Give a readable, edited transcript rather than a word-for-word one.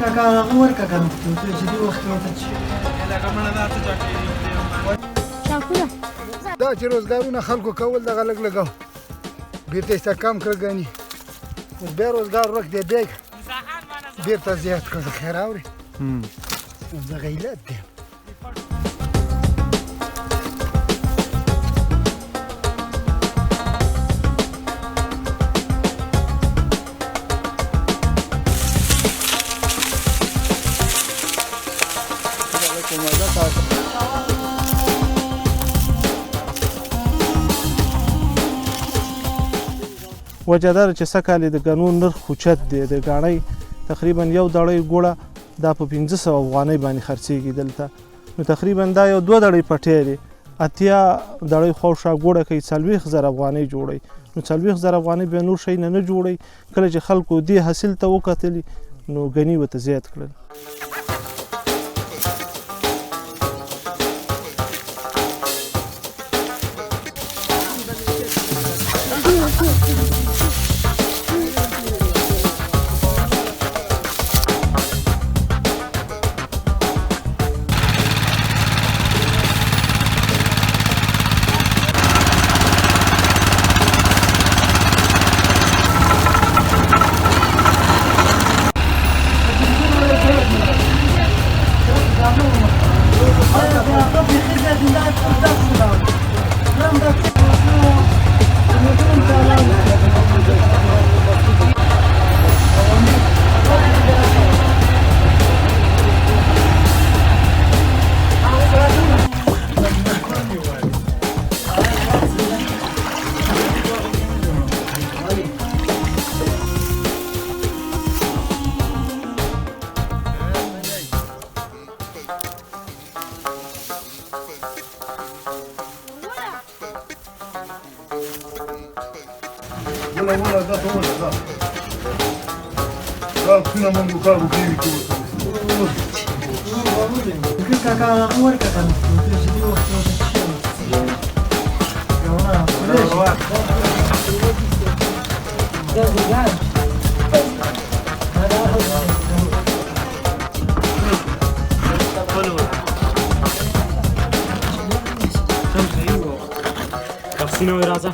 کاکا هغه ورکه کنه چې دې وخت ورته چې شاکوره دا چې روزګارونه خلکو کول دغه لږ لږ بیرته استحکام کړ ګڼي اوس بیا روزګار ورک دی بیا بیرته زیات کړ خیر اورې اوس دغه علت دی وجه دا چې سږکال د ګنو نرخ اوچت دی د ګاڼۍ تقریبا یو دړۍ ګوړه دا په 1500 افغانۍ باندې خرڅېږي دلته نو تقریبا دا یو 2 دړۍ پټی دی 80 دړۍ خواوشا ګوړه کوي 40,000 افغانۍ جوړوي نو 40,000 افغانۍ بیا نور شی نه جوړوي کله چې خلکو دې حاصل ته وکتلي نو ګني ورته زیات کړل کاکا هغه ورکه کنه چې دې وخت ورته Kapsine raza.